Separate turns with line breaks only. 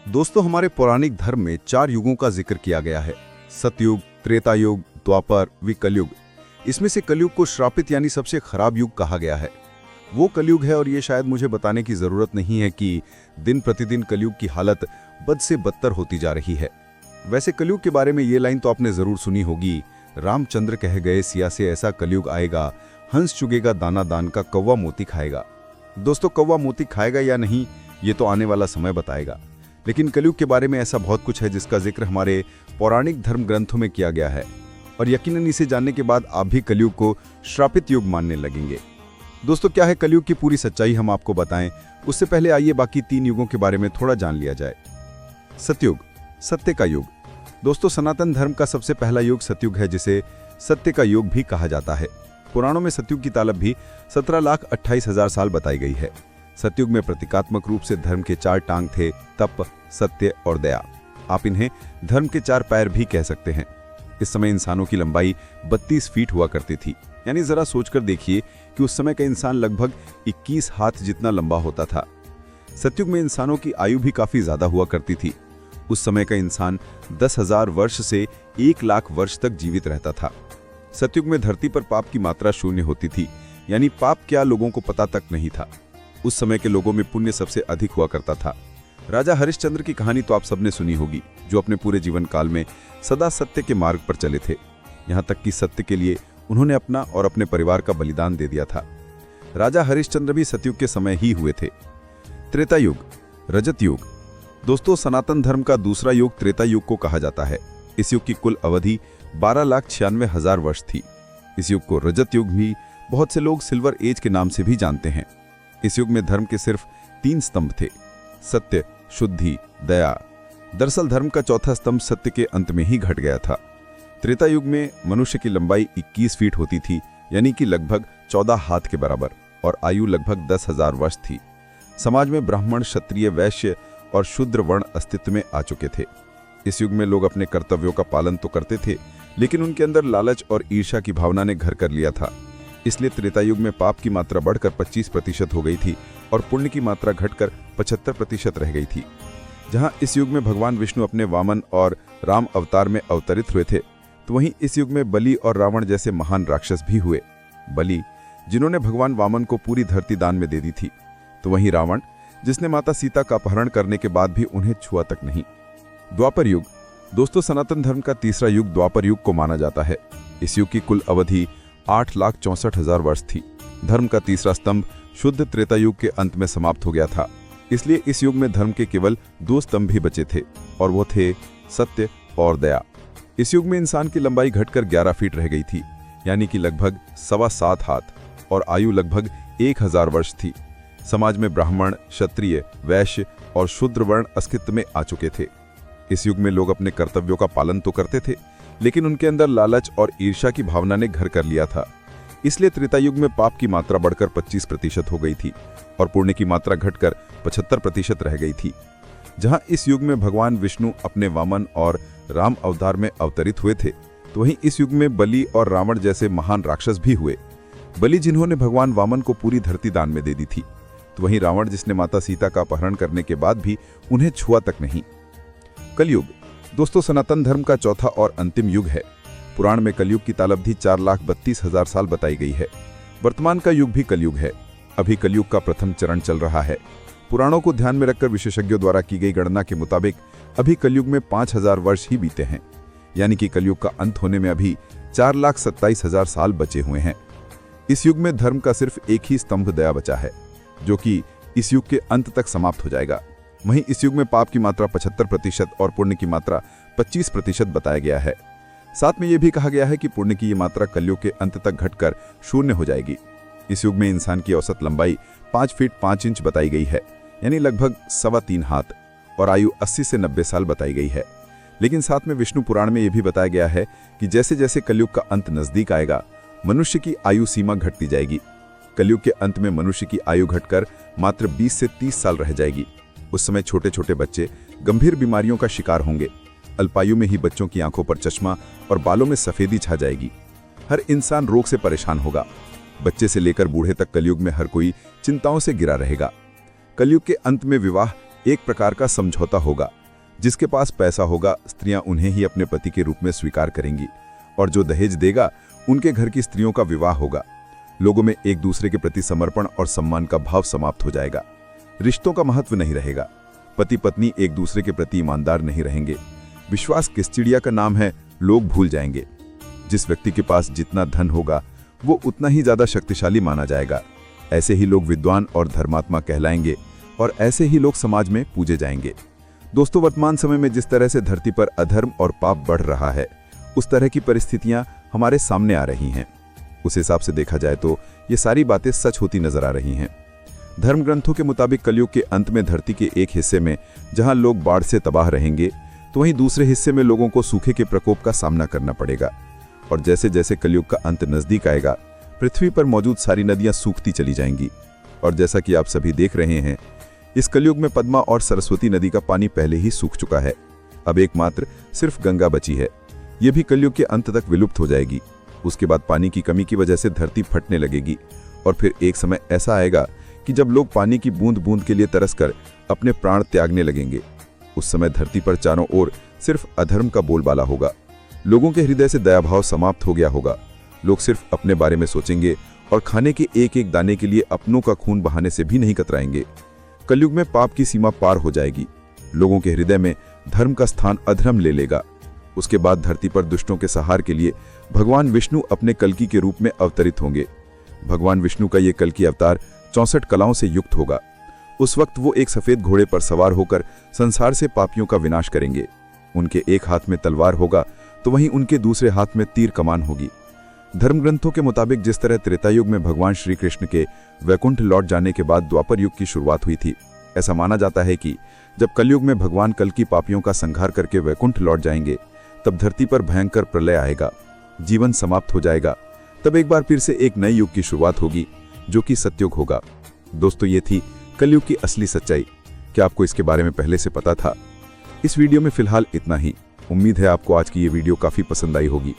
दोस्तों, हमारे पौराणिक धर्म में 4 युगों का जिक्र किया गया है। सतयुग, त्रेता युग, द्वापर, कलयुग। इसमें से कलयुग को श्रापित यानी सबसे खराब युग कहा गया है। वो कलयुग है और ये शायद मुझे बताने की जरूरत नहीं है कि दिन प्रतिदिन कलयुग की हालत बद से बदतर होती जा रही है। वैसे कलयुग के बारे में ये लाइन तो आपने जरूर सुनी होगी, रामचंद्र कह गए सिया से ऐसा कलयुग आएगा, हंस चुगेगा दाना दान का, कौवा मोती खाएगा। दोस्तों, कौवा मोती खाएगा या नहीं ये तो आने वाला समय बताएगा, लेकिन कलयुग के बारे में ऐसा बहुत कुछ है जिसका जिक्र हमारे पौराणिक धर्म ग्रंथों में किया गया है और यकीनन इसे जानने के बाद आप भी कलयुग को श्रापित युग मानने लगेंगे। दोस्तों, क्या है कलयुग की पूरी सच्चाई हम आपको बताएं, उससे पहले आइए बाकी 3 युगों के बारे में थोड़ा जान लिया जाए। सतयुग, सत्य का युग। दोस्तों, सनातन धर्म का सबसे पहला युग सतयुग है, जिसे सत्य का युग भी कहा जाता है। पुराणों में सतयुग की तालब भी 17,28,000 साल बताई गई है। सतयुग में प्रतीकात्मक रूप से धर्म के 4 टांग थे, तप, सत्य और दया। आप इन्हें धर्म के 4 पैर भी कह सकते हैं। इस समय इंसानों की लंबाई 32 फीट हुआ करती थी, यानी जरा सोचकर देखिए कि उस समय का इंसान लगभग 21 हाथ जितना लंबा होता था। सतयुग में इंसानों की आयु भी काफी ज्यादा हुआ करती थी। उस समय का इंसान 10,000 वर्ष से 1,00,000 वर्ष तक जीवित रहता था। सतयुग में धरती पर पाप की मात्रा शून्य होती थी, यानी पाप क्या लोगों को पता तक नहीं था। उस समय के लोगों में पुण्य सबसे अधिक हुआ करता था। राजा हरिश्चंद्र की कहानी तो आप सबने सुनी होगी, जो अपने पूरे जीवन काल में सदा सत्य के मार्ग पर चले थे। यहाँ तक कि सत्य के लिए उन्होंने अपना और अपने परिवार का बलिदान दे दिया था। राजा हरिश्चंद्र भी सतयुग के समय ही हुए थे। त्रेता युग, रजत युग। दोस्तों, सनातन धर्म का दूसरा युग त्रेता युग को कहा जाता है। इस युग की कुल अवधि 12,96,000 वर्ष थी। इस युग को रजत युग भी बहुत से लोग सिल्वर एज के नाम से भी जानते हैं। इस युग में धर्म के सिर्फ 3 स्तंभ थे, सत्य, शुद्धि, दया। दरअसल धर्म का चौथा स्तंभ सत्य के अंत में ही घट गया था। त्रेता युग में मनुष्य की लंबाई 21 फीट होती थी, यानी कि लगभग 14 हाथ के बराबर, और आयु लगभग 10,000 वर्ष थी। समाज में ब्राह्मण, क्षत्रिय, वैश्य और शूद्र वर्ण अस्तित्व में आ चुके थे। इस युग में लोग अपने कर्तव्यों का पालन तो करते थे, लेकिन उनके अंदर लालच और ईर्ष्या की भावना ने घर कर लिया था। इसलिए त्रेता युग में पाप की मात्रा बढ़कर 25% हो गई थी और पुण्य की मात्रा घटकर 75% रह गई थी। जहां इस युग में भगवान विष्णु अपने वामन और राम अवतार में अवतरित हुए थे, तो वहीं इस युग में बलि और रावण जैसे महान राक्षस भी हुए। बलि, जिन्होंने भगवान वामन को पूरी धरती दान में दे दी थी, तो वहीं रावण, जिसने माता सीता का अपहरण करने के बाद भी उन्हें छुआ तक नहीं। द्वापर युग। दोस्तों, सनातन धर्म का तीसरा युग द्वापर युग को माना जाता है। इस युग की कुल अवधि 8,64,000 वर्ष थी। धर्म का तीसरा स्तंभ शुद्ध त्रेता युग के अंत में समाप्त हो गया था। इसलिए इस युग में धर्म के केवल 2 स्तंभ ही बचे थे, और वो थे सत्य और दया। इस युग में इंसान की लंबाई घटकर 11 फीट रह गई थी, यानी कि लगभग 7.25 हाथ, और आयु लगभग 1,000 वर्ष थी। समाज में ब्राह्मण, क्षत्रिय, वैश्य और शूद्र वर्ण अस्तित्व में आ चुके थे। इस युग में लोग अपने कर्तव्यों का पालन तो करते थे, लेकिन उनके अंदर लालच और ईर्ष्या की भावना ने घर कर लिया था। इसलिए त्रेता युग में पाप की मात्रा बढ़कर 25% हो गई थी और पुण्य की मात्रा घटकर 75% रह गई थी। जहां इस युग में भगवान विष्णु अपने वामन और राम अवतार में अवतरित हुए थे, तो वहीं इस युग में बलि और रावण जैसे महान राक्षस भी हुए। बलि, जिन्होंने भगवान वामन को पूरी धरती दान में दे दी थी, तो वहीं रावण, जिसने माता सीता का अपहरण करने के बाद भी उन्हें छुआ तक नहीं। कलयुग। दोस्तों, सनातन धर्म का चौथा और अंतिम युग है। पुराण में कलयुग की तालब्धि 4,32,000 साल बताई गई है। वर्तमान का युग भी कलयुग है। अभी कलयुग का प्रथम चरण चल रहा है। पुराणों को ध्यान में रखकर विशेषज्ञों द्वारा की गई गणना के मुताबिक अभी कलयुग में 5,000 वर्ष ही बीते हैं, यानी कि कलयुग का अंत होने में अभी 4,27,000 साल बचे हुए हैं। इस युग में धर्म का सिर्फ एक ही स्तंभ दया बचा है, जो कि इस युग के अंत तक समाप्त हो जाएगा। वहीं इस युग में पाप की मात्रा 75% और पुण्य की मात्रा 25% बताया गया है। साथ में यह भी कहा गया है कि पुण्य की ये मात्रा कलयुग के अंत तक घटकर शून्य हो जाएगी। इस युग में इंसान की औसत लंबाई 5 फीट 5 इंच बताई गई है, यानी लगभग 3.25 हाथ, और आयु 80 से 90 साल बताई गई है। लेकिन साथ में विष्णु पुराण में यह भी बताया गया है कि जैसे जैसे कलयुग का अंत नजदीक आएगा, मनुष्य की आयु सीमा घटती जाएगी। कलयुग के अंत में मनुष्य की आयु घटकर मात्र 20 से 30 साल रह जाएगी। उस समय छोटे छोटे बच्चे गंभीर बीमारियों का शिकार होंगे। अल्पायु में ही बच्चों की आंखों पर चश्मा और बालों में सफेदी छा जाएगी। हर इंसान रोग से परेशान होगा। बच्चे से लेकर बूढ़े तक कलयुग में हर कोई चिंताओं से घिरा रहेगा। कलयुग के अंत में विवाह एक प्रकार का समझौता होगा। जिसके पास पैसा होगा, स्त्रियां उन्हें ही अपने पति के रूप में स्वीकार करेंगी, और जो दहेज देगा उनके घर की स्त्रियों का विवाह होगा। लोगों में एक दूसरे के प्रति समर्पण और सम्मान का भाव समाप्त हो जाएगा। रिश्तों का महत्व नहीं रहेगा। पति पत्नी एक दूसरे के प्रति ईमानदार नहीं रहेंगे। विश्वास किस चिड़िया का नाम है, लोग भूल जाएंगे। जिस व्यक्ति के पास जितना धन होगा वो उतना ही ज्यादा शक्तिशाली माना जाएगा। ऐसे ही लोग विद्वान और धर्मात्मा कहलाएंगे, और ऐसे ही लोग समाज में पूजे जाएंगे। दोस्तों, वर्तमान समय में जिस तरह से धरती पर अधर्म और पाप बढ़ रहा है, उस तरह की परिस्थितियां हमारे सामने आ रही हैं। उस हिसाब से देखा जाए तो ये सारी बातें सच होती नजर आ रही हैं। धर्म ग्रंथों के मुताबिक कलयुग के अंत में धरती के एक हिस्से में जहां लोग बाढ़ से तबाह रहेंगे, तो वहीं दूसरे हिस्से में लोगों को सूखे के प्रकोप का सामना करना पड़ेगा। और जैसे जैसे कलयुग का अंत नजदीक आएगा, पृथ्वी पर मौजूद सारी नदियां सूखती चली जाएंगी। और जैसा कि आप सभी देख रहे हैं, इस कलयुग में पद्मा और सरस्वती नदी का पानी पहले ही सूख चुका है। अब एकमात्र सिर्फ गंगा बची है। यह भी कलयुग के अंत तक विलुप्त हो जाएगी। उसके बाद पानी की कमी की वजह से धरती फटने लगेगी, और फिर एक समय ऐसा आएगा कि जब लोग पानी की बूंद बूंद के लिए तरसकर अपने प्राण त्यागने लगेंगे। उस समय धरती पर चारों ओर सिर्फ अधर्म का बोलबाला होगा। लोगों के हृदय से दयाभाव समाप्त हो गया होगा। लोग सिर्फ अपने बारे में सोचेंगे और खाने के एक एक दाने के लिए अपनों का खून बहाने से भी नहीं कतराएंगे। कलयुग में पाप की सीमा पार हो जाएगी। लोगों के हृदय में धर्म का स्थान अधर्म ले लेगा। उसके बाद धरती पर दुष्टों के सहार के लिए भगवान विष्णु अपने कल्कि के रूप में अवतरित होंगे। भगवान विष्णु का ये कल्कि अवतार 64 कलाओं से युक्त होगा। उस वक्त वो एक सफेद घोड़े पर सवार होकर संसार से पापियों का विनाश करेंगे। उनके एक हाथ में तलवार होगा, तो वहीं उनके दूसरे हाथ में तीर कमान होगी। धर्म ग्रंथों के मुताबिक जिस तरह त्रेता युग में भगवान श्री कृष्ण के वैकुंठ लौट जाने के बाद द्वापर युग की शुरुआत हुई थी, ऐसा माना जाता है कि जब कलयुग में भगवान कल्कि पापियों का संहार करके वैकुंठ लौट जाएंगे, तब धरती पर भयंकर प्रलय आएगा, जीवन समाप्त हो जाएगा। तब एक बार फिर से एक नए युग की शुरुआत होगी, जो कि सतयुग होगा। दोस्तों, ये थी कलयुग की असली सच्चाई। क्या आपको इसके बारे में पहले से पता था? इस वीडियो में फिलहाल इतना ही। उम्मीद है आपको आज की ये वीडियो काफी पसंद आई होगी।